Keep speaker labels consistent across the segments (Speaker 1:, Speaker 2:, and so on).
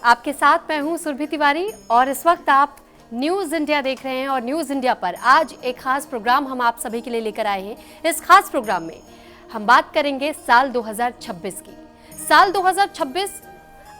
Speaker 1: आपके साथ मैं हूं सुरभि तिवारी और इस वक्त आप न्यूज़ इंडिया देख रहे हैं और न्यूज़ इंडिया पर आज एक खास प्रोग्राम हम आप सभी के लिए लेकर आए हैं। इस खास प्रोग्राम में हम बात करेंगे साल 2026 की। साल 2026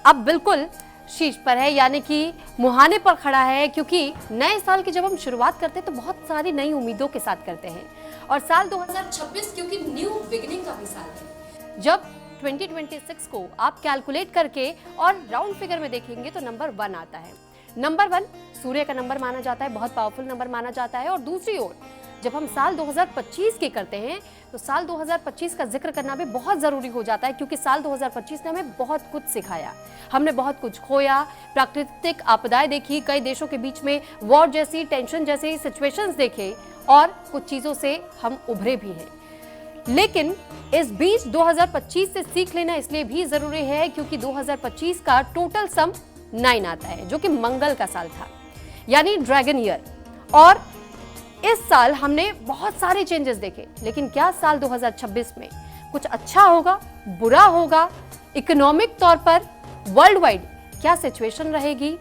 Speaker 1: अब बिल्कुल शीर्ष पर है, यानी कि मुहाने पर खड़ा है, क्योंकि नए साल की जब हम शुरुआत करते हैं तो बहुत सारी नई उम्मीदों के साथ करते हैं। और साल 2026 क्योंकि न्यू बिगिनिंग का भी साल है। जब 2026 को आप कैलकुलेट करके और राउंड फिगर में देखेंगे तो नंबर 1 आता है। नंबर 1 सूर्य का नंबर माना जाता है, बहुत पावरफुल नंबर माना जाता है। और दूसरी ओर जब हम साल 2025 की करते हैं तो साल 2025 का जिक्र करना भी बहुत जरूरी हो जाता है, क्योंकि साल 2025 ने हमें बहुत कुछ सिखाया। हमने बहुत कुछ खोया, प्राकृतिक आपदाएं देखी, कई देशों के बीच में वॉर जैसी, टेंशन जैसी सिचुएशंस देखे और कुछ चीजों से हम उभरे भी हैं। लेकिन इस बीच 2025 से सीख लेना इसलिए भी जरूरी है क्योंकि 2025 का टोटल सम 9 आता है, जो कि मंगल का साल था, यानी ड्रैगन ईयर। और इस साल हमने बहुत सारे चेंजेस देखे, लेकिन क्या साल 2026 में कुछ अच्छा होगा, बुरा होगा? इकोनॉमिक तौर पर वर्ल्ड वाइड क्या सिचुएशन रहेगी?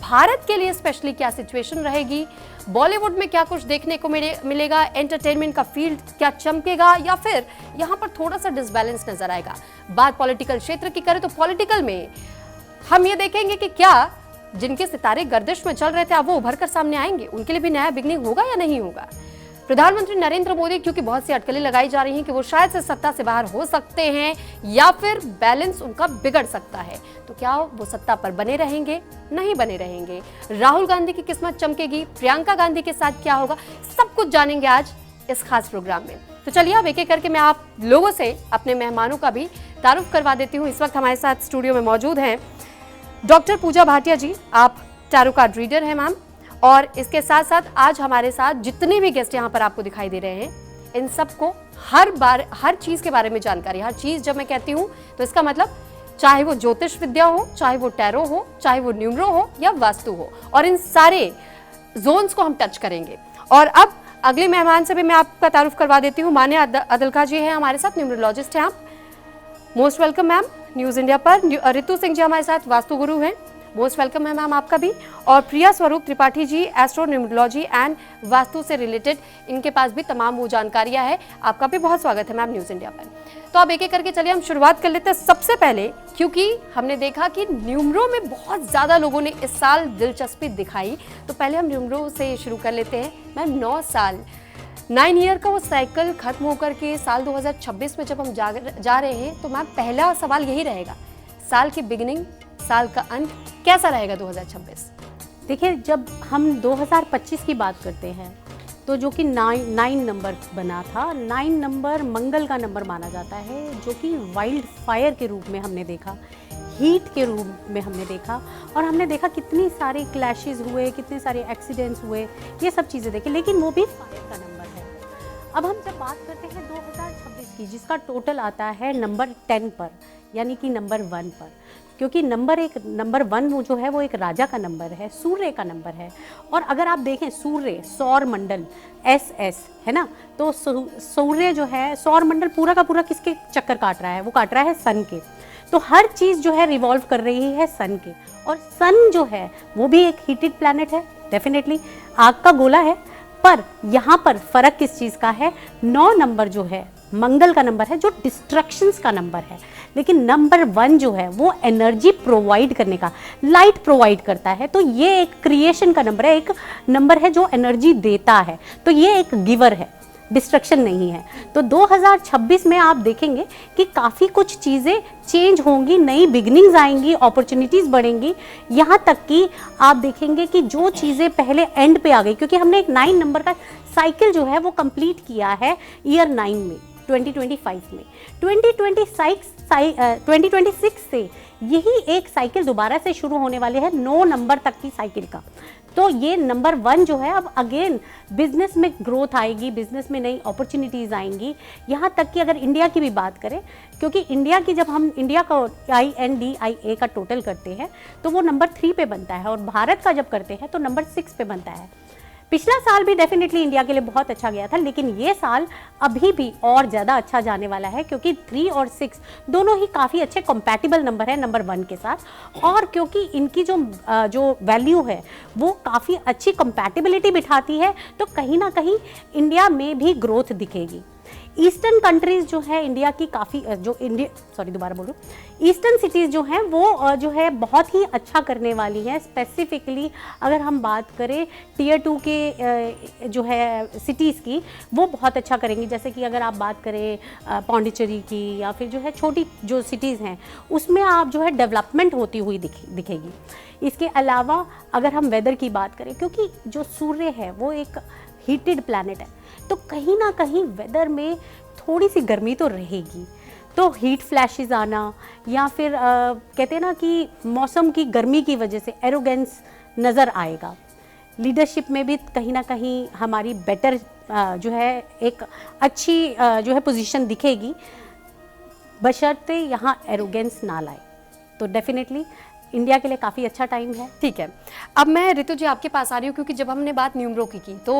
Speaker 1: भारत के लिए स्पेशली क्या सिचुएशन रहेगी? बॉलीवुड में क्या कुछ देखने को मिलेगा? एंटरटेनमेंट का फील्ड क्या चमकेगा, या फिर यहाँ पर थोड़ा सा डिसबैलेंस नजर आएगा? बात पॉलिटिकल क्षेत्र की करें तो पॉलिटिकल में हम ये देखेंगे कि क्या जिनके सितारे गर्दिश में चल रहे थे अब वो उभर कर सामने आएंगे, उनके लिए भी नया बिगनिंग होगा या नहीं होगा? प्रधानमंत्री नरेंद्र मोदी, क्योंकि बहुत सी अटकलें लगाई जा रही हैं कि वो शायद से सत्ता से बाहर हो सकते हैं या फिर बैलेंस उनका बिगड़ सकता है, तो क्या वो सत्ता पर बने रहेंगे, नहीं बने रहेंगे? राहुल गांधी की किस्मत चमकेगी, प्रियंका गांधी के साथ क्या होगा? सब कुछ जानेंगे आज इस खास प्रोग्राम में। तो चलिए अब एक एक करके मैं आप लोगों से अपने मेहमानों का भी तारुफ करवा देती हूँ। इस वक्त हमारे साथ स्टूडियो में मौजूद हैं डॉक्टर पूजा भाटिया जी, आप टैरो कार्ड रीडर हैं मैम। और इसके साथ साथ आज हमारे साथ जितने भी गेस्ट यहाँ पर आपको दिखाई दे रहे हैं, इन सबको हर बार हर चीज के बारे में जानकारी। हर चीज जब मैं कहती हूँ तो इसका मतलब चाहे वो ज्योतिष विद्या हो, चाहे वो टैरो हो, चाहे वो न्यूमरो हो या वास्तु हो, और इन सारे जोन्स को हम टच करेंगे। और अब अगले मेहमान से भी मैं आपका तारुफ करवा देती हूँ। मान्या अदलका जी हैं हमारे साथ, न्यूमरोलॉजिस्ट हैं आप। Most welcome ma'am news India पर। रितु सिंह जी हमारे साथ, वास्तु गुरु हैं। मोस्ट वेलकम है मैम आपका भी। और प्रिया स्वरूप Tripathi ji, astro numerology and vastu से रिलेटेड इनके पास भी तमाम वो जानकारियां है। आपका भी बहुत स्वागत है मैम न्यूज इंडिया पर। तो अब एक एक करके चलिए हम शुरुआत कर लेते हैं। सबसे पहले क्योंकि हमने देखा कि न्यूमरो में बहुत ज्यादा लोगों ने इस साल दिलचस्पी दिखाई, तो पहले हम न्यूमरो से शुरू कर लेते हैं मैम। 9 साल 9 ईयर का वो साइकिल खत्म होकर के साल 2026 में जब हम जा रहे हैं, तो मैम पहला सवाल यही रहेगा, साल की बिगिनिंग, साल का अंत कैसा रहेगा 2026?
Speaker 2: देखिए, जब हम 2025 की बात करते हैं तो जो कि 9 नंबर बना था, 9 नंबर मंगल का नंबर माना जाता है, जो कि वाइल्ड फायर के रूप में हमने देखा, हीट के रूप में हमने देखा, और हमने देखा कितनी सारे क्लैशेस हुए, कितने सारे एक्सीडेंट्स हुए, ये सब चीज़ें देखी, लेकिन वो भी फायर का नंबर है। अब हम जब बात करते हैं 2026 की, जिसका टोटल आता है नंबर 10 पर, यानी कि नंबर 1 पर, क्योंकि नंबर 1 वो जो है वो एक राजा का नंबर है, सूर्य का नंबर है। और अगर आप देखें सूर्य, सौर मंडल, SS है ना, तो सूर्य जो है, सौर मंडल पूरा का पूरा किसके चक्कर काट रहा है? वो काट रहा है सन के। तो हर चीज़ जो है रिवॉल्व कर रही है सन के, और सन जो है वो भी एक हीटेड प्लैनेट है, डेफिनेटली आग का गोला है। पर यहाँ पर फर्क किस चीज़ का है? 9 नंबर जो है मंगल का नंबर है, जो डिस्ट्रक्शंस का नंबर है, लेकिन नंबर 1 जो है वो एनर्जी प्रोवाइड करने का, लाइट प्रोवाइड करता है। तो ये एक क्रिएशन का नंबर है, एक नंबर है जो एनर्जी देता है, तो ये एक गिवर है, डिस्ट्रक्शन नहीं है। तो 2026 में आप देखेंगे कि काफ़ी कुछ चीज़ें चेंज होंगी, नई बिगनिंग्स आएंगी, अपॉर्चुनिटीज़ बढ़ेंगी। यहाँ तक कि आप देखेंगे कि जो चीज़ें पहले एंड पे आ गई, क्योंकि हमने एक 9 नंबर का साइकिल जो है वो कंप्लीट किया है ईयर 9 में, 2025 में। 2026 से यही एक साइकिल दोबारा से शुरू होने वाली है, 9 नंबर तक की साइकिल का। तो ये नंबर 1 जो है, अब अगेन बिजनेस में ग्रोथ आएगी, बिजनेस में नई अपॉर्चुनिटीज़ आएंगी। यहाँ तक कि अगर इंडिया की भी बात करें, क्योंकि इंडिया की जब हम इंडिया का INDIA का टोटल करते हैं तो वो नंबर 3 पे बनता है, और भारत का जब करते हैं तो नंबर 6 पे बनता है। पिछला साल भी डेफिनेटली इंडिया के लिए बहुत अच्छा गया था, लेकिन ये साल अभी भी और ज़्यादा अच्छा जाने वाला है, क्योंकि 3 और 6 दोनों ही काफ़ी अच्छे कंपैटिबल नंबर है नंबर 1 के साथ, और क्योंकि इनकी जो वैल्यू है वो काफ़ी अच्छी कंपैटिबिलिटी बिठाती है, तो कहीं ना कहीं इंडिया में भी ग्रोथ दिखेगी। ईस्टर्न कंट्रीज़ जो है इंडिया की काफ़ी ईस्टर्न सिटीज़ जो हैं वो जो है बहुत ही अच्छा करने वाली हैं। स्पेसिफिकली अगर हम बात करें टियर 2 के जो है सिटीज़ की, वो बहुत अच्छा करेंगी। जैसे कि अगर आप बात करें पौंडीचेरी की, या फिर जो है छोटी जो सिटीज़ हैं उसमें आप जो है डेवलपमेंट होती हुई दिखेगी। इसके अलावा अगर हम वेदर की बात करें, क्योंकि जो सूर्य है वो एक हीटेड प्लैनेट है, तो कहीं ना कहीं वेदर में थोड़ी सी गर्मी तो रहेगी। तो हीट फ्लैशेस आना, या फिर कहते हैं ना कि मौसम की गर्मी की वजह से एरोगेंस नज़र आएगा। लीडरशिप में भी कहीं ना कहीं हमारी बेटर जो है एक अच्छी जो है पोजीशन दिखेगी, बशर्ते यहाँ एरोगेंस ना लाए। तो डेफिनेटली इंडिया के लिए काफ़ी अच्छा टाइम है।
Speaker 1: ठीक है, अब मैं ऋतु जी आपके पास आ रही हूँ, क्योंकि जब हमने बात न्यूमरो की तो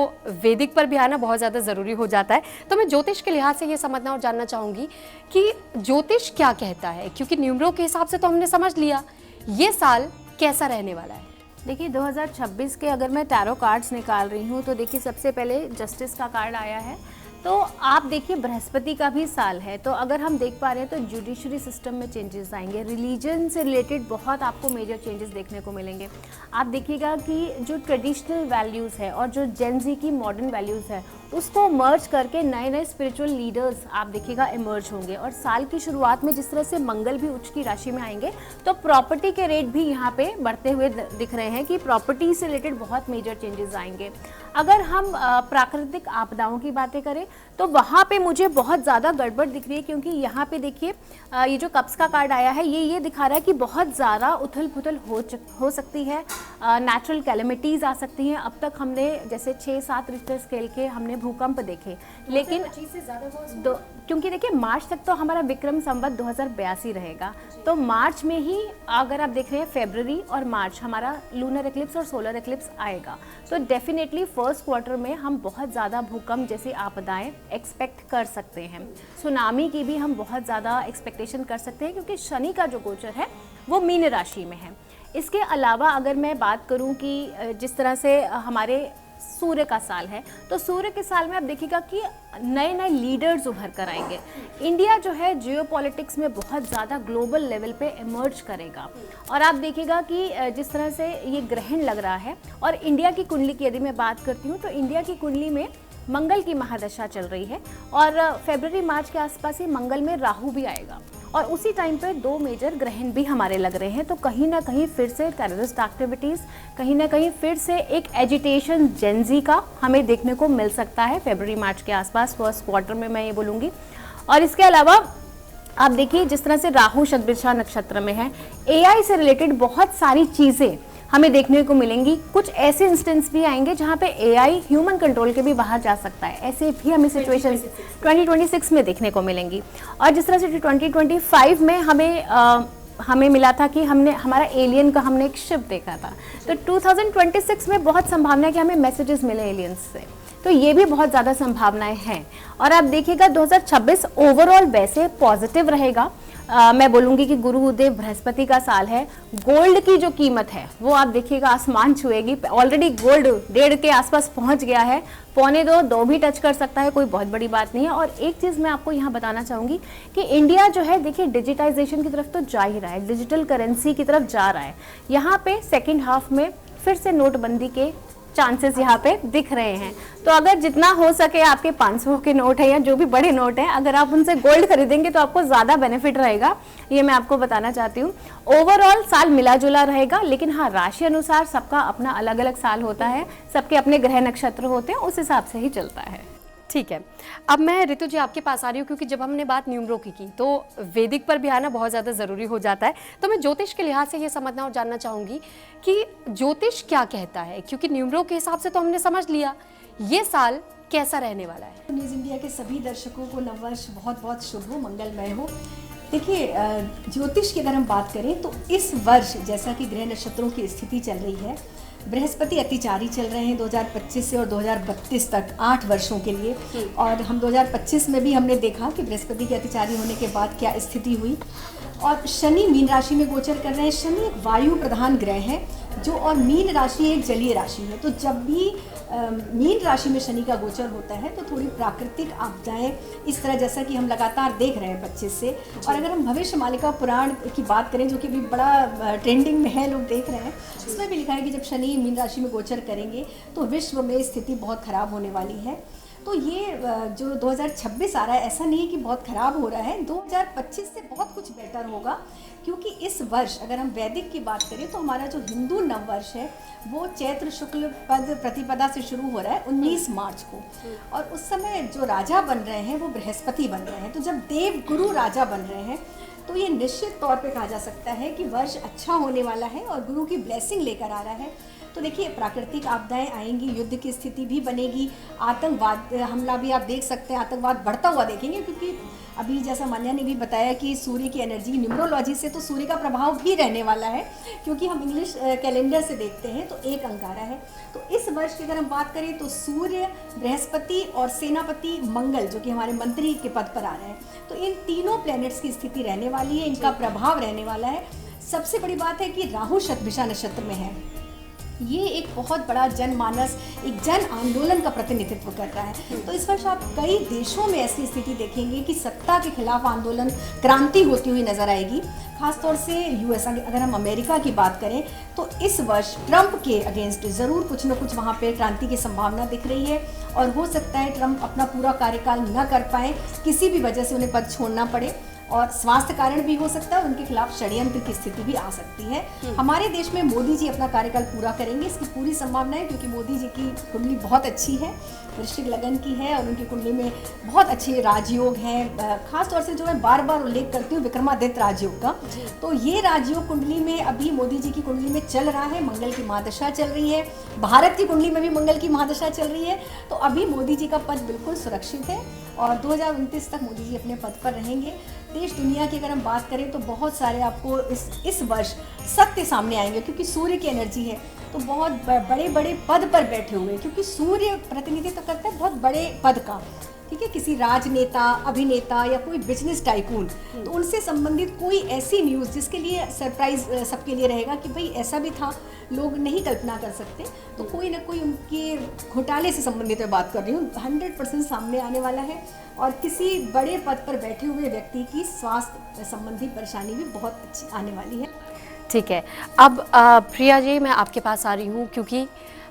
Speaker 1: वैदिक पर भी आना बहुत ज़्यादा ज़रूरी हो जाता है। तो मैं ज्योतिष के लिहाज से ये समझना और जानना चाहूँगी कि ज्योतिष क्या कहता है, क्योंकि न्यूमरो के हिसाब से तो हमने समझ लिया, ये साल कैसा रहने वाला है।
Speaker 3: देखिए 2026 के अगर मैं टैरो कार्ड्स निकाल रही हूँ तो देखिए सबसे पहले जस्टिस का कार्ड आया है। तो आप देखिए बृहस्पति का भी साल है, तो अगर हम देख पा रहे हैं तो जुडिशरी सिस्टम में चेंजेस आएंगे, रिलीजन से रिलेटेड बहुत आपको मेजर चेंजेस देखने को मिलेंगे। आप देखिएगा कि जो ट्रेडिशनल वैल्यूज़ है और जो जेन ज़ी की मॉडर्न वैल्यूज़ है उसको मर्ज करके नए नए स्पिरिचुअल लीडर्स आप देखिएगा इमर्ज होंगे। और साल की शुरुआत में जिस तरह से मंगल भी उच्च की राशि में आएंगे, तो प्रॉपर्टी के रेट भी यहाँ पे बढ़ते हुए दिख रहे हैं कि प्रॉपर्टी से रिलेटेड बहुत मेजर चेंजेस आएंगे। अगर हम प्राकृतिक आपदाओं की बातें करें तो वहाँ पे मुझे बहुत ज़्यादा गड़बड़ दिख रही है, क्योंकि यहाँ पे देखिए ये जो कप्स का कार्ड आया है ये दिखा रहा है कि बहुत ज़्यादा उथल पुथल हो सकती है, नेचुरल कैलेमिटीज़ आ सकती हैं। अब तक हमने जैसे 6-7 रिक्टर स्केल के हमने भूकंप देखे, लेकिन क्योंकि देखिए मार्च तक तो हमारा विक्रम संवत 2082 रहेगा, तो मार्च में ही अगर आप देख रहे हैं फरवरी और मार्च हमारा लूनर एक्लिप्स और सोलर एक्लिप्स आएगा, तो डेफिनेटली फर्स्ट क्वार्टर में हम बहुत ज़्यादा भूकंप जैसी आपदाएं एक्सपेक्ट कर सकते हैं। सुनामी की भी हम बहुत ज़्यादा एक्सपेक्टेशन कर सकते हैं, क्योंकि शनि का जो गोचर है वो मीन राशि में है। इसके अलावा अगर मैं बात करूं कि जिस तरह से हमारे सूर्य का साल है, तो सूर्य के साल में आप देखिएगा कि नए नए लीडर्स उभर कर आएंगे। इंडिया जो है जियोपॉलिटिक्स में बहुत ज़्यादा ग्लोबल लेवल पे इमर्ज करेगा। और आप देखिएगा कि जिस तरह से ये ग्रहण लग रहा है, और इंडिया की कुंडली की यदि मैं बात करती हूँ तो इंडिया की कुंडली में मंगल की महादशा चल रही है, और फरवरी मार्च के आसपास ही मंगल में राहु भी आएगा, और उसी टाइम पे 2 मेजर ग्रहण भी हमारे लग रहे हैं। तो कहीं ना कहीं फिर से टेररिस्ट एक्टिविटीज़, कहीं ना कहीं फिर से एक एजिटेशन जेन ज़ी का हमें देखने को मिल सकता है फरवरी मार्च के आसपास, फर्स्ट क्वार्टर में मैं ये बोलूँगी। और इसके अलावा आप देखिए जिस तरह से राहु शतभिषा नक्षत्र में है, एआई से रिलेटेड बहुत सारी चीज़ें हमें देखने को मिलेंगी। कुछ ऐसे इंस्टेंस भी आएंगे जहाँ पे एआई ह्यूमन कंट्रोल के भी बाहर जा सकता है, ऐसे भी हमें सिचुएशंस 2026 में देखने को मिलेंगी। और जिस तरह से 2025 में हमें मिला था कि हमने हमारा एलियन का हमने एक शिप देखा था, तो 2026 में बहुत संभावना है कि हमें मैसेजेस मिले एलियंस से, तो ये भी बहुत ज़्यादा संभावनाएं हैं। और आप देखिएगा 2026 ओवरऑल वैसे पॉजिटिव रहेगा। मैं बोलूँगी कि गुरु उदय बृहस्पति का साल है। गोल्ड की जो कीमत है वो आप देखिएगा आसमान छुएगी। ऑलरेडी गोल्ड 1.5 के आसपास पहुँच गया है, 1.25-2 भी टच कर सकता है, कोई बहुत बड़ी बात नहीं है। और एक चीज़ मैं आपको यहाँ बताना चाहूँगी कि इंडिया जो है देखिए डिजिटाइजेशन की तरफ तो जा ही रहा है, डिजिटल करेंसी की तरफ जा रहा है। यहाँ पे सेकेंड हाफ में फिर से नोटबंदी के चांसेस यहाँ पे दिख रहे हैं। तो अगर जितना हो सके आपके 500 के नोट है या जो भी बड़े नोट हैं, अगर आप उनसे गोल्ड खरीदेंगे तो आपको ज़्यादा बेनिफिट रहेगा, ये मैं आपको बताना चाहती हूँ। ओवरऑल साल मिला जुला रहेगा, लेकिन हाँ राशि अनुसार सबका अपना अलग अलग साल होता है, सबके अपने ग्रह नक्षत्र होते हैं, उस हिसाब से ही चलता है।
Speaker 1: ठीक है, अब मैं ऋतु जी आपके पास आ रही हूँ, क्योंकि जब हमने बात न्यूमरो की तो वैदिक पर भी आना बहुत ज़्यादा ज़रूरी हो जाता है। तो मैं ज्योतिष के लिहाज से ये समझना और जानना चाहूँगी कि ज्योतिष क्या कहता है, क्योंकि न्यूमरो के हिसाब से तो हमने समझ लिया, ये साल कैसा रहने वाला है।
Speaker 4: न्यूज़ इंडिया के सभी दर्शकों को नववर्ष बहुत बहुत शुभ हो, मंगलमय हो। देखिए, ज्योतिष की अगर हम बात करें तो इस वर्ष जैसा कि ग्रह नक्षत्रों की स्थिति चल रही है, बृहस्पति अतिचारी चल रहे हैं 2025 से और 2032 तक 8 वर्षों के लिए। और हम 2025 में भी हमने देखा कि बृहस्पति के अतिचारी होने के बाद क्या स्थिति हुई। और शनि मीन राशि में गोचर कर रहे हैं। शनि एक वायु प्रधान ग्रह है जो, और मीन राशि एक जलीय राशि है। तो जब भी मीन राशि में शनि का गोचर होता है तो थोड़ी प्राकृतिक आपदाएं इस तरह, जैसा कि हम लगातार देख रहे हैं 25 से। और अगर हम भविष्य मालिका पुराण की बात करें, जो कि अभी बड़ा ट्रेंडिंग में है, लोग देख रहे हैं, उसमें भी लिखा है कि जब शनि मीन राशि में गोचर करेंगे तो विश्व में स्थिति बहुत खराब होने वाली है। तो ये जो 2026 आ रहा है, ऐसा नहीं है कि बहुत ख़राब हो रहा है, 2025 से बहुत कुछ बेटर होगा। क्योंकि इस वर्ष अगर हम वैदिक की बात करें तो हमारा जो हिंदू नववर्ष है वो चैत्र शुक्ल पद प्रतिपदा से शुरू हो रहा है 19 मार्च को। और उस समय जो राजा बन रहे हैं वो बृहस्पति बन रहे हैं। तो जब देव गुरु राजा बन रहे हैं तो ये निश्चित तौर पे कहा जा सकता है कि वर्ष अच्छा होने वाला है और गुरु की ब्लेसिंग लेकर आ रहा है। तो देखिए, प्राकृतिक आपदाएं आएंगी, युद्ध की स्थिति भी बनेगी, आतंकवाद हमला भी आप देख सकते हैं, आतंकवाद बढ़ता हुआ देखेंगे। क्योंकि अभी जैसा मान्या ने भी बताया कि सूर्य की एनर्जी, न्यूमरोलॉजी से तो सूर्य का प्रभाव भी रहने वाला है, क्योंकि हम इंग्लिश कैलेंडर से देखते हैं तो एक अंगारा है। तो इस वर्ष की अगर हम बात करें तो सूर्य, बृहस्पति और सेनापति मंगल, जो कि हमारे मंत्री के पद पर आ रहे हैं, तो इन तीनों प्लैनेट्स की स्थिति रहने वाली है, इनका प्रभाव रहने वाला है। सबसे बड़ी बात है कि राहु शतभिषा नक्षत्र में है। ये एक बहुत बड़ा जनमानस, एक जन आंदोलन का प्रतिनिधित्व कर रहा है। तो इस वर्ष आप कई देशों में ऐसी स्थिति देखेंगे कि सत्ता के खिलाफ आंदोलन, क्रांति होती हुई नजर आएगी। खासतौर से यूएस, अगर हम अमेरिका की बात करें तो इस वर्ष ट्रंप के अगेंस्ट ज़रूर कुछ न कुछ वहाँ पे क्रांति की संभावना दिख रही है। और हो सकता है ट्रंप अपना पूरा कार्यकाल न कर पाए, किसी भी वजह से उन्हें पद छोड़ना पड़े, और स्वास्थ्य कारण भी हो सकता है, उनके खिलाफ षड्यंत्र की स्थिति भी आ सकती है। हमारे देश में मोदी जी अपना कार्यकाल पूरा करेंगे, इसकी पूरी संभावना है, क्योंकि मोदी जी की कुंडली बहुत अच्छी है, वृश्चिक लगन की है, और उनकी कुंडली में बहुत अच्छे राजयोग हैं। खास तौर से जो मैं बार बार उल्लेख करती हूँ विक्रमादित्य राजयोग का, तो ये राजयोग कुंडली में अभी मोदी जी की कुंडली में चल रहा है। मंगल की महादशा चल रही है, भारत की कुंडली में भी मंगल की महादशा चल रही है। तो अभी मोदी जी का पद बिल्कुल सुरक्षित है और 2029 तक मोदी जी अपने पद पर रहेंगे। देश दुनिया की अगर हम बात करें तो बहुत सारे आपको इस वर्ष सत्य सामने आएंगे, क्योंकि सूर्य की एनर्जी है। तो बहुत बड़े बड़े पद पर बैठे हुए, क्योंकि सूर्य प्रतिनिधित्व करता है बहुत बड़े पद का, ठीक है, किसी राजनेता, अभिनेता या कोई बिजनेस टाइकून, तो उनसे संबंधित कोई ऐसी न्यूज़ जिसके लिए सरप्राइज सबके लिए रहेगा कि भाई ऐसा भी था, लोग नहीं कल्पना कर सकते। तो कोई ना कोई उनके घोटाले से संबंधित मैं बात कर रही हूँ, 100% सामने आने वाला है। और किसी बड़े पद पर बैठे हुए व्यक्ति की स्वास्थ्य संबंधी परेशानी भी बहुत अच्छी आने वाली है।
Speaker 1: ठीक है, अब प्रिया जी मैं आपके पास आ रही हूँ, क्योंकि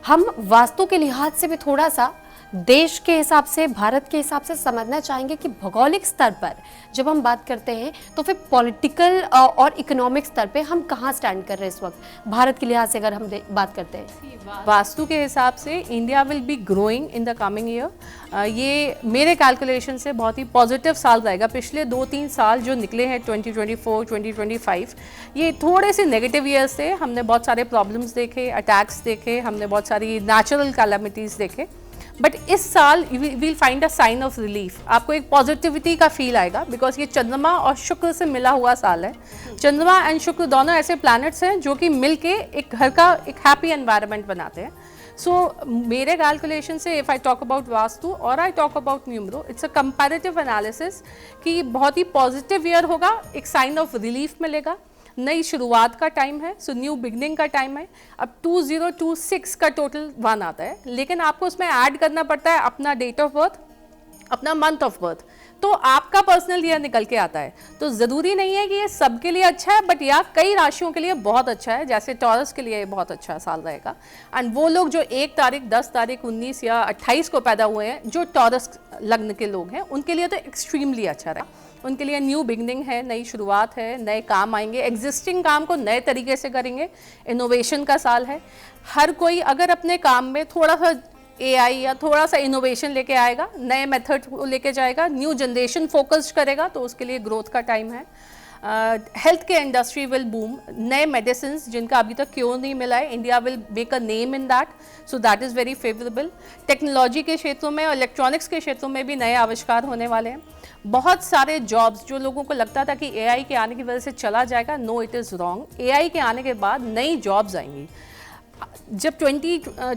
Speaker 1: हम वास्तु के लिहाज से भी थोड़ा सा देश के हिसाब से, भारत के हिसाब से समझना चाहेंगे कि भौगोलिक स्तर पर जब हम बात करते हैं तो फिर पॉलिटिकल और इकोनॉमिक स्तर पे हम कहाँ स्टैंड कर रहे हैं इस वक्त भारत के लिहाज से अगर हम बात करते हैं।
Speaker 5: वास्तु के हिसाब से India will be growing in the coming year. ये मेरे कैलकुलेशन से बहुत ही पॉजिटिव साल रहेगा। पिछले 2-3 साल जो निकले हैं 2024, 2025, ये थोड़े से नेगेटिव ईयर्स थे। हमने बहुत सारे प्रॉब्लम्स देखे, अटैक्स देखे, हमने बहुत सारी नेचुरल कैलामिटीज़ देखे। बट इस साल we'll find a sign of relief. आपको एक पॉजिटिविटी का फील आएगा, बिकॉज ये चंद्रमा और शुक्र से मिला हुआ साल है। चंद्रमा एंड शुक्र दोनों ऐसे प्लैनेट्स हैं जो कि मिल के एक घर का एक हैप्पी एनवायरनमेंट बनाते हैं। सो मेरे कैलकुलेशन से if I talk about Vastu और I talk about numero, it's a comparative analysis कि बहुत ही पॉजिटिव ईयर होगा, एक साइन ऑफ रिलीफ मिलेगा, नई शुरुआत का टाइम है, सो न्यू बिगनिंग का टाइम है। अब 2026 का टोटल 1 आता है, लेकिन आपको उसमें ऐड करना पड़ता है अपना डेट ऑफ बर्थ, अपना मंथ ऑफ बर्थ, तो आपका पर्सनल ईयर निकल के आता है। तो ज़रूरी नहीं है कि ये सबके लिए अच्छा है, बट या कई राशियों के लिए बहुत अच्छा है। जैसे टॉरस के लिए ये बहुत अच्छा साल रहेगा। एंड वो लोग जो 1 तारीख, 10 तारीख, 19 या 28 को पैदा हुए हैं, जो टॉरस लग्न के लोग हैं, उनके लिए तो एक्सट्रीमली अच्छा रहेगा। उनके लिए न्यू बिगनिंग है, नई शुरुआत है, नए काम आएंगे, एग्जिस्टिंग काम को नए तरीके से करेंगे। इनोवेशन का साल है। हर कोई अगर अपने काम में थोड़ा सा AI या थोड़ा सा इनोवेशन लेके आएगा, नए मेथड को लेके जाएगा, न्यू जनरेशन फोकस्ड करेगा, तो उसके लिए ग्रोथ का टाइम है। Health care industry will boom. नए मेडिसिन जिनका अभी तक क्योर नहीं मिला है, India will make a name in that, so that is very favourable. Technology के क्षेत्रों में और इलेक्ट्रॉनिक्स के क्षेत्रों में भी नए आविष्कार होने वाले हैं। बहुत सारे जॉब्स जो लोगों को लगता था कि एआई के आने की वजह से चला जाएगा, no it is wrong. AI के आने के बाद नई जॉब्स आएंगी। जब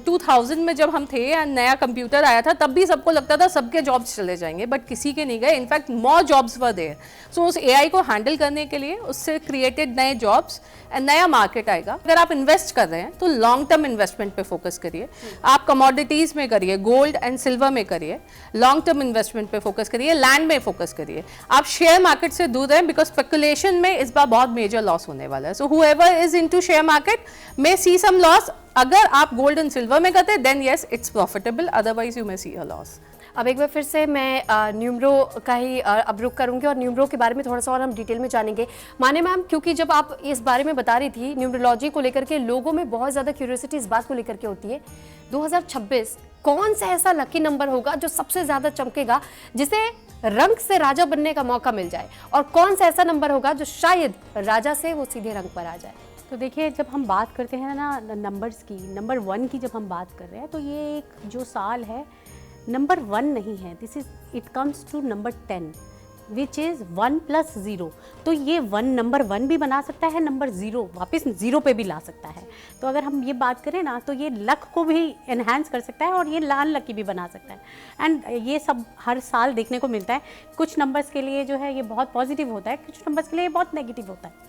Speaker 5: 2000 में जब हम थे या नया कंप्यूटर आया था, तब भी सबको लगता था सबके जॉब्स चले जाएंगे, बट किसी के नहीं गए। In fact more jobs were there. So उस एआई को हैंडल करने के लिए उससे क्रिएटेड नए जॉब्स एंड नया मार्केट आएगा। अगर आप इन्वेस्ट कर रहे हैं तो लॉन्ग टर्म इन्वेस्टमेंट पे फोकस करिए। आप कमोडिटीज़ में करिए, गोल्ड एंड सिल्वर में करिए, लॉन्ग टर्म इन्वेस्टमेंट पे फोकस करिए, लैंड में फोकस करिए। आप शेयर मार्केट से दूर रहें, बिकॉज स्पेकुलेशन में इस बार बहुत मेजर लॉस होने वाला है। So whoever is into share market may see some loss. अगर आप गोल्ड एंड सिल्वर में करते हैं then yes it's profitable, otherwise you may see a loss.
Speaker 1: अब एक बार फिर से मैं न्यूमरो का ही अब रुख करूंगी और न्यूमरो के बारे में थोड़ा सा और हम डिटेल में जानेंगे। माने मैम, क्योंकि जब आप इस बारे में बता रही थी न्यूमरोलॉजी को लेकर के, लोगों में बहुत ज़्यादा क्यूरियोसिटी इस बात को लेकर के होती है 2026 कौन सा ऐसा लकी नंबर होगा जो सबसे ज़्यादा चमकेगा, जिसे रंग से राजा बनने का मौका मिल जाए, और कौन सा ऐसा नंबर होगा जो शायद राजा से वो सीधे रंग पर आ जाए।
Speaker 2: तो देखिए, जब हम बात करते हैं ना नंबर्स की, नंबर 1 की जब हम बात कर रहे हैं, तो ये एक जो साल है नंबर 1 नहीं है, this is it comes to number 10 which is 1 + 0। तो ये 1 नंबर 1 भी बना सकता है, नंबर 0 वापस 0 पे भी ला सकता है। तो अगर हम ये बात करें ना, तो ये लक को भी एनहांस कर सकता है और ये लाल लकी भी बना सकता है। एंड ये सब हर साल देखने को मिलता है। कुछ नंबर्स के लिए जो है ये बहुत पॉजिटिव होता है, कुछ नंबर्स के लिए ये बहुत नेगेटिव होता है।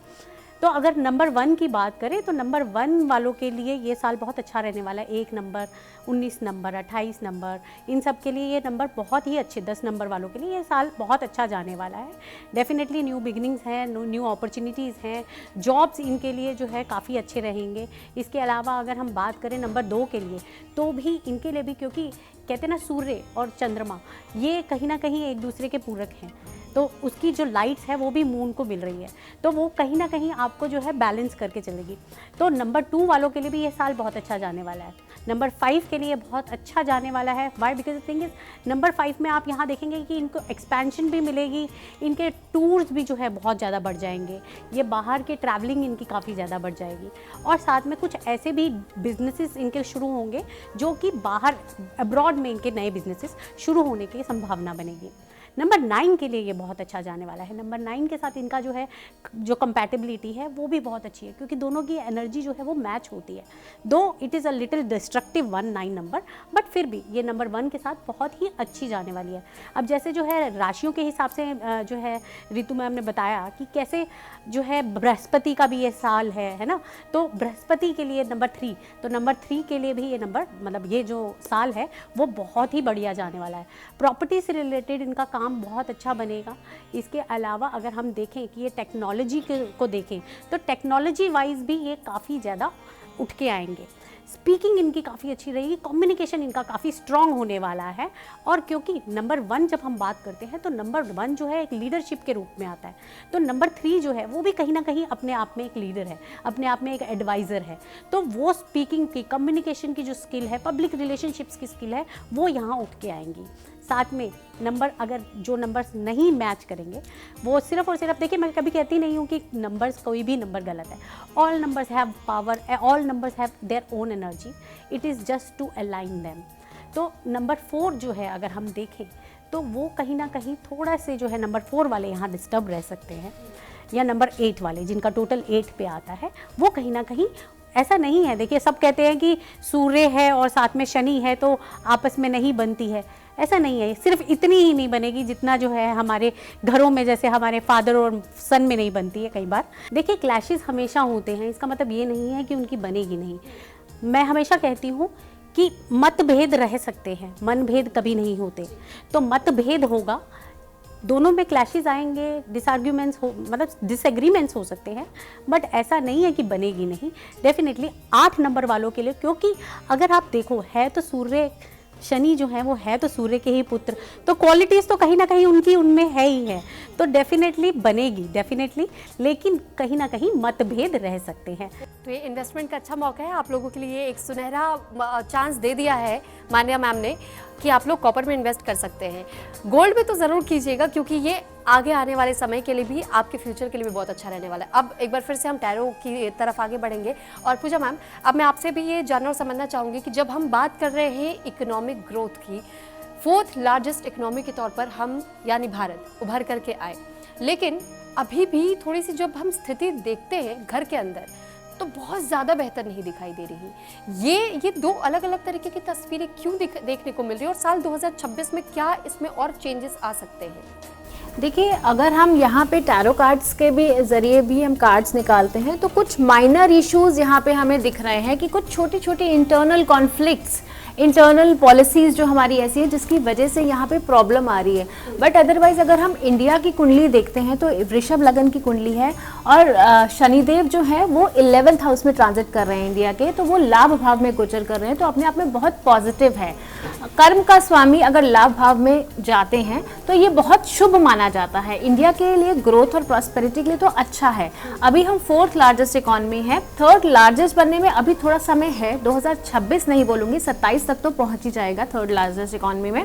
Speaker 2: तो अगर नंबर 1 की बात करें तो नंबर 1 वालों के लिए ये साल बहुत अच्छा रहने वाला है। 1 नंबर, 19 नंबर, 28 नंबर, इन सब के लिए ये नंबर बहुत ही अच्छे, 10 नंबर वालों के लिए ये साल बहुत अच्छा जाने वाला है। डेफिनेटली न्यू बिगिनिंग्स हैं, न्यू अपॉर्चुनिटीज़ हैं, जॉब्स इनके लिए जो है काफ़ी अच्छे रहेंगे। इसके अलावा अगर हम बात करें नंबर 2 के लिए, तो भी इनके लिए भी, क्योंकि कहते हैं ना सूर्य और चंद्रमा ये कहीं ना कहीं एक दूसरे के पूरक हैं, तो उसकी जो लाइट्स है वो भी मून को मिल रही है, तो वो कहीं ना कहीं आपको जो है बैलेंस करके चलेगी। तो नंबर 2 वालों के लिए भी ये साल बहुत अच्छा जाने वाला है। नंबर 5 के लिए बहुत अच्छा जाने वाला है। Why? Because the thing is number 5 में आप यहाँ देखेंगे कि इनको एक्सपेंशन भी मिलेगी, इनके टूर्स भी जो है बहुत ज़्यादा बढ़ जाएंगे, ये बाहर के ट्रैवलिंग इनकी काफ़ी ज़्यादा बढ़ जाएगी, और साथ में कुछ ऐसे भी बिजनेसेस इनके शुरू होंगे जो कि बाहर अब्रॉड में इनके नए बिजनेसेस शुरू होने की संभावना बनेगी। नंबर 9 के लिए ये बहुत अच्छा जाने वाला है। नंबर 9 के साथ इनका जो है जो कंपैटिबिलिटी है वो भी बहुत अच्छी है, क्योंकि दोनों की एनर्जी जो है वो मैच होती है। दो it is a little destructive 9 number, but फिर भी ये नंबर 1 के साथ बहुत ही अच्छी जाने वाली है। अब जैसे जो है राशियों के हिसाब से जो है रितु मैम ने बताया कि कैसे जो है बृहस्पति का भी ये साल है ना, तो बृहस्पति के लिए नंबर 3, तो नंबर 3 के लिए भी ये नंबर, मतलब ये जो साल है वो बहुत ही बढ़िया जाने वाला है। प्रॉपर्टी से रिलेटेड इनका काम बहुत अच्छा बनेगा। इसके अलावा अगर हम देखें कि ये टेक्नोलॉजी को देखें, तो टेक्नोलॉजी वाइज भी ये काफ़ी ज़्यादा उठ के आएंगे। स्पीकिंग इनकी काफ़ी अच्छी रहेगी, कम्युनिकेशन इनका काफ़ी स्ट्रांग होने वाला है। और क्योंकि नंबर 1 जब हम बात करते हैं तो नंबर 1 जो है एक लीडरशिप के रूप में आता है, तो नंबर 3 जो है वो भी कहीं ना कहीं अपने आप में एक लीडर है, अपने आप में एक एडवाइज़र है। तो वो स्पीकिंग की, कम्युनिकेशन की जो स्किल है, पब्लिक रिलेशनशिप्स की स्किल है, वो यहाँ उठ के आएंगी। साथ में नंबर, अगर जो नंबर्स नहीं मैच करेंगे वो सिर्फ और सिर्फ, देखिए मैं कभी कहती नहीं हूँ कि नंबर्स, कोई भी नंबर गलत है। All numbers have power, all numbers have their own energy, it is just to align them. तो नंबर 4 जो है अगर हम देखें तो वो कहीं ना कहीं थोड़ा से जो है नंबर 4 वाले यहाँ डिस्टर्ब रह सकते हैं, या नंबर 8 वाले जिनका टोटल 8 पे आता है, वो कहीं ना कहीं, ऐसा नहीं है। देखिए सब कहते हैं कि सूर्य है और साथ में शनि है तो आपस में नहीं बनती है, ऐसा नहीं है। सिर्फ इतनी ही नहीं बनेगी जितना जो है हमारे घरों में, जैसे हमारे फादर और सन में नहीं बनती है कई बार। देखिए क्लैशेस हमेशा होते हैं, इसका मतलब ये नहीं है कि उनकी बनेगी नहीं। मैं हमेशा कहती हूँ कि मतभेद रह सकते हैं, मनभेद कभी नहीं होते। तो मतभेद होगा, दोनों में क्लैशेस आएंगे, डिसआर्ग्यूमेंट्स हो, मतलब डिसएग्रीमेंट्स हो सकते हैं, बट ऐसा नहीं है कि बनेगी नहीं। डेफिनेटली 8 नंबर वालों के लिए, क्योंकि अगर आप देखो है तो सूर्य, शनि जो है वो है तो सूर्य के ही पुत्र, तो क्वालिटीज़ तो कहीं ना कहीं उनकी उनमें है ही है, तो डेफिनेटली बनेगी, डेफिनेटली, लेकिन कहीं ना कहीं मतभेद रह सकते हैं।
Speaker 1: तो ये इन्वेस्टमेंट का अच्छा मौका है आप लोगों के लिए, एक सुनहरा चांस दे दिया है मान्या मैम ने कि आप लोग कॉपर में इन्वेस्ट कर सकते हैं। गोल्ड में तो ज़रूर कीजिएगा, क्योंकि ये आगे आने वाले समय के लिए भी, आपके फ्यूचर के लिए भी बहुत अच्छा रहने वाला है। अब एक बार फिर से हम टैरो की तरफ आगे बढ़ेंगे। और पूजा मैम, अब मैं आपसे भी ये जानना और समझना चाहूँगी कि जब हम बात कर रहे हैं इकोनॉमिक ग्रोथ की, 4th लार्जेस्ट इकोनॉमी के तौर पर हम यानी भारत उभर करके आए, लेकिन अभी भी थोड़ी सी जब हम स्थिति देखते हैं घर के अंदर तो बहुत ज़्यादा बेहतर नहीं दिखाई दे रही। ये दो अलग अलग तरीके की तस्वीरें क्यों देखने को मिल रही है, और साल 2026 में क्या इसमें और चेंजेस आ सकते हैं?
Speaker 3: देखिए, अगर हम यहाँ पे टैरो कार्ड्स के भी ज़रिए भी हम कार्ड्स निकालते हैं तो कुछ माइनर इश्यूज यहाँ पे हमें दिख रहे हैं कि कुछ छोटी छोटी इंटरनल कॉन्फ्लिक्ट्स, इंटरनल पॉलिसीज़ जो हमारी ऐसी है जिसकी वजह से यहाँ पे प्रॉब्लम आ रही है। बट अदरवाइज़ अगर हम इंडिया की कुंडली देखते हैं तो वृषभ लगन की कुंडली है और शनिदेव जो है वो 11th हाउस में ट्रांजिट कर रहे हैं इंडिया के, तो वो लाभ भाव में गोचर कर रहे हैं, तो अपने आप में बहुत पॉजिटिव है। कर्म का स्वामी अगर लाभ भाव में जाते हैं तो ये बहुत शुभ माना जाता है इंडिया के लिए, ग्रोथ और प्रॉस्पेरिटी के लिए तो अच्छा है। अभी हम 4th लार्जेस्ट इकॉनमी है, 3rd लार्जेस्ट बनने में अभी थोड़ा समय है, 2026 नहीं बोलूँगी, 27 तक तो पहुँच ही जाएगा 3rd लार्जेस्ट इकॉनमी में।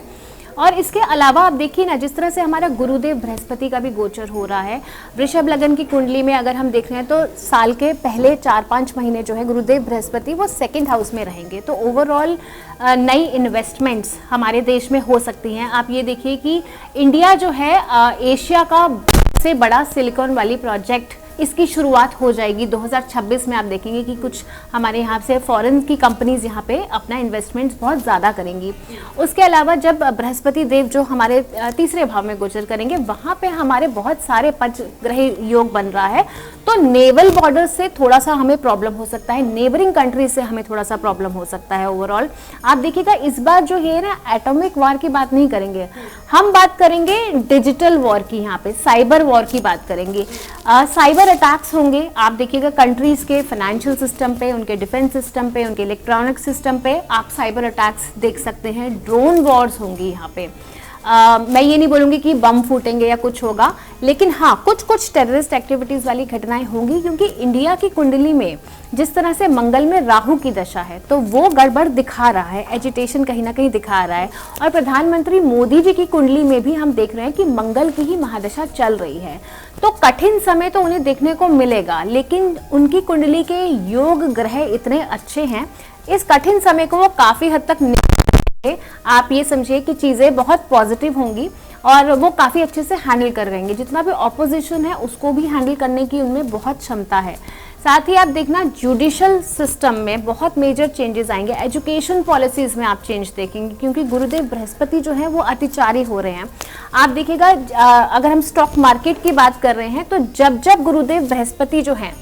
Speaker 3: और इसके अलावा आप देखिए ना, जिस तरह से हमारा गुरुदेव बृहस्पति का भी गोचर हो रहा है वृषभ लगन की कुंडली में, अगर हम देख रहे हैं तो साल के पहले 4-5 महीने जो है गुरुदेव बृहस्पति वो 2nd हाउस में रहेंगे, तो ओवरऑल नई इन्वेस्टमेंट्स हमारे देश में हो सकती हैं। आप ये देखिए कि इंडिया जो है एशिया का सबसे बड़ा सिलिकॉन वैली प्रोजेक्ट, इसकी शुरुआत हो जाएगी 2026 में। आप देखेंगे कि कुछ हमारे यहाँ से फॉरेन की कंपनीज यहाँ पे अपना इन्वेस्टमेंट्स बहुत ज़्यादा करेंगी। उसके अलावा जब बृहस्पति देव जो हमारे 3रे भाव में गोचर करेंगे, वहाँ पे हमारे बहुत सारे पंचग्रह योग बन रहा है, तो नेवल बॉर्डर से थोड़ा सा हमें प्रॉब्लम हो सकता है, नेबरिंग कंट्री से हमें थोड़ा सा प्रॉब्लम हो सकता है। ओवरऑल आप देखिएगा इस बार जो है ना, एटॉमिक वॉर की बात नहीं करेंगे, हम बात करेंगे डिजिटल वॉर की, यहाँ पे साइबर वॉर की बात करेंगे। साइबर अटैक्स होंगे, आप देखिएगा कंट्रीज के फाइनेंशियल सिस्टम पे, उनके डिफेंस सिस्टम पे, उनके इलेक्ट्रॉनिक सिस्टम पे आप साइबर अटैक्स देख सकते हैं। ड्रोन वॉर्स होंगी यहाँ पे। मैं ये नहीं बोलूँगी कि बम फूटेंगे या कुछ होगा, लेकिन हाँ कुछ टेररिस्ट एक्टिविटीज़ वाली घटनाएं होंगी, क्योंकि इंडिया की कुंडली में जिस तरह से मंगल में राहु की दशा है तो वो गड़बड़ दिखा रहा है, एजिटेशन कहीं ना कहीं दिखा रहा है। और प्रधानमंत्री मोदी जी की कुंडली में भी हम देख रहे हैं कि मंगल की ही महादशा चल रही है, तो कठिन समय तो उन्हें देखने को मिलेगा, लेकिन उनकी कुंडली के योग ग्रह इतने अच्छे हैं, इस कठिन समय को वो काफ़ी हद तक आप ये समझिए कि चीज़ें बहुत पॉजिटिव होंगी और वो काफ़ी अच्छे से हैंडल कर रहेंगे। जितना भी ऑपोजिशन है उसको भी हैंडल करने की उनमें बहुत क्षमता है। साथ ही आप देखना जुडिशल सिस्टम में बहुत मेजर चेंजेस आएंगे, एजुकेशन पॉलिसीज़ में आप चेंज देखेंगे, क्योंकि गुरुदेव बृहस्पति जो है वो अतिचारी हो रहे हैं। आप देखिएगा अगर हम स्टॉक मार्केट की बात कर रहे हैं तो जब गुरुदेव बृहस्पति जो हैं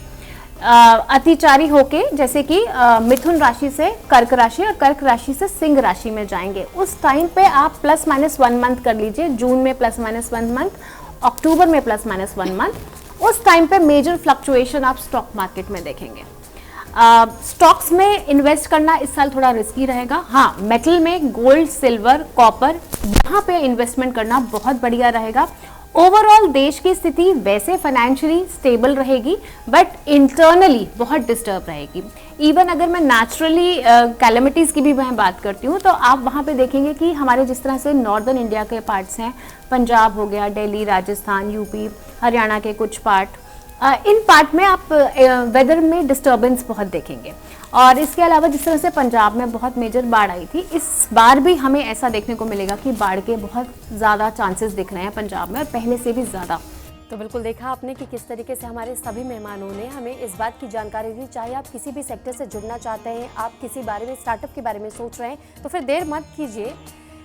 Speaker 3: अतिचारी होके, जैसे कि मिथुन राशि से कर्क राशि और कर्क राशि से सिंह राशि में जाएंगे, उस टाइम पे आप +-1 मंथ कर लीजिए, जून में +-1 मंथ, अक्टूबर में +-1 मंथ, उस टाइम पे मेजर फ्लक्चुएशन आप स्टॉक मार्केट में देखेंगे। स्टॉक्स में इन्वेस्ट करना इस साल थोड़ा रिस्की रहेगा। हाँ, मेटल में गोल्ड, सिल्वर, कॉपर, यहाँ पे इन्वेस्टमेंट करना बहुत बढ़िया रहेगा। ओवरऑल देश की स्थिति वैसे फाइनेंशियली स्टेबल रहेगी, बट इंटरनली बहुत डिस्टर्ब रहेगी। इवन अगर मैं नेचुरली कैलेमिटीज़ की भी मैं बात करती हूँ तो आप वहाँ पे देखेंगे कि हमारे जिस तरह से नॉर्दर्न इंडिया के पार्ट्स हैं, पंजाब हो गया, दिल्ली, राजस्थान, यूपी, हरियाणा के कुछ पार्ट, इन पार्ट में आप वेदर में डिस्टर्बेंस बहुत देखेंगे। और इसके अलावा जिस तरह से पंजाब में बहुत मेजर बाढ़ आई थी, इस बार भी हमें ऐसा देखने को मिलेगा कि बाढ़ के बहुत ज़्यादा चांसेस दिख रहे हैं पंजाब में, और पहले से भी ज़्यादा।
Speaker 1: तो बिल्कुल देखा आपने कि किस तरीके से हमारे सभी मेहमानों ने हमें इस बात की जानकारी दी। चाहे आप किसी भी सेक्टर से जुड़ना चाहते हैं, आप किसी बारे में स्टार्टअप के बारे में सोच रहे हैं, तो फिर देर मत कीजिए।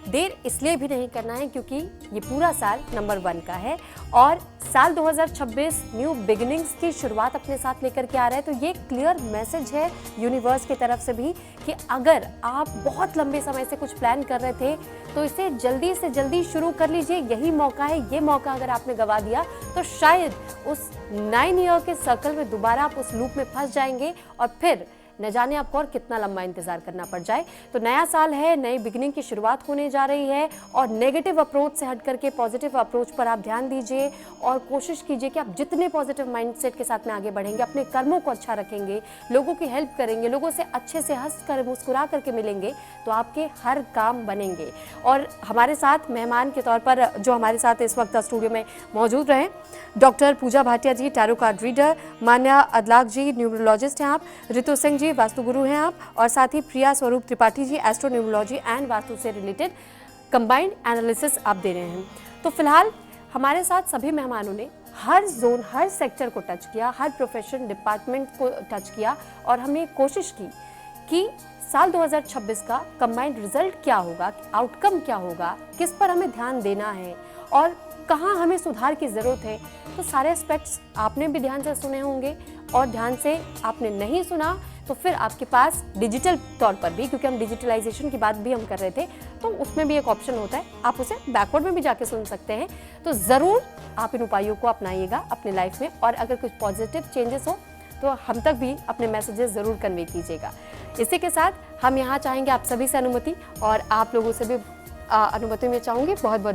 Speaker 1: देर इसलिए भी नहीं करना है क्योंकि ये पूरा साल नंबर 1 का है और साल 2026 न्यू बिगिनिंग्स की शुरुआत अपने साथ लेकर के आ रहा है। तो ये क्लियर मैसेज है यूनिवर्स की तरफ से भी कि अगर आप बहुत लंबे समय से कुछ प्लान कर रहे थे तो इसे जल्दी से जल्दी शुरू कर लीजिए, यही मौका है। ये मौका अगर आपने गवा दिया तो शायद उस 9 ईयर के सर्कल में दोबारा आप उस लूप में फंस जाएंगे और फिर न जाने आपको और कितना लंबा इंतजार करना पड़ जाए। तो नया साल है, नई बिगिनिंग की शुरुआत होने जा रही है और नेगेटिव अप्रोच से हट करके पॉजिटिव अप्रोच पर आप ध्यान दीजिए और कोशिश कीजिए कि आप जितने पॉजिटिव माइंडसेट के साथ में आगे बढ़ेंगे, अपने कर्मों को अच्छा रखेंगे, लोगों की हेल्प करेंगे, लोगों से अच्छे से हंस कर मुस्कुरा करके मिलेंगे, तो आपके हर काम बनेंगे। और हमारे साथ मेहमान के तौर पर जो हमारे साथ इस वक्त स्टूडियो में मौजूद रहे, डॉक्टर पूजा भाटिया जी, टैरो कार्ड रीडर, मान्या अदलाक जी, न्यूमरोलॉजिस्ट हैं आप, रितु सिंह जी, वास्तु गुरु हैं आप, और साथ ही प्रिया स्वरूप Tripathi ji, astro numerology and vastu से रिलेटेड कंबाइंड एनालिसिस आप दे रहे हैं। तो फिलहाल हमारे साथ सभी मेहमानों ने हर जोन, हर सेक्टर को टच किया, हर प्रोफेशन डिपार्टमेंट को टच किया और हमने कोशिश की कि साल 2026 का कंबाइंड रिजल्ट क्या होगा, आउटकम क्या होगा, किस पर हमें ध्यान देना है और कहाँ हमें सुधार की ज़रूरत है। तो सारे एस्पेक्ट्स आपने भी ध्यान से सुने होंगे और ध्यान से आपने नहीं सुना तो फिर आपके पास डिजिटल तौर पर भी, क्योंकि हम डिजिटलाइजेशन की बात भी हम कर रहे थे, तो उसमें भी एक ऑप्शन होता है, आप उसे बैकवर्ड में भी जाके सुन सकते हैं। तो ज़रूर आप इन उपायों को अपनाइएगा अपने लाइफ में और अगर कुछ पॉजिटिव चेंजेस हो तो हम तक भी अपने मैसेजेस ज़रूर कन्वे कीजिएगा। इसी के साथ हम यहाँ चाहेंगे आप सभी से अनुमति और आप लोगों से भी अनुमति में चाहूँगी। बहुत बहुत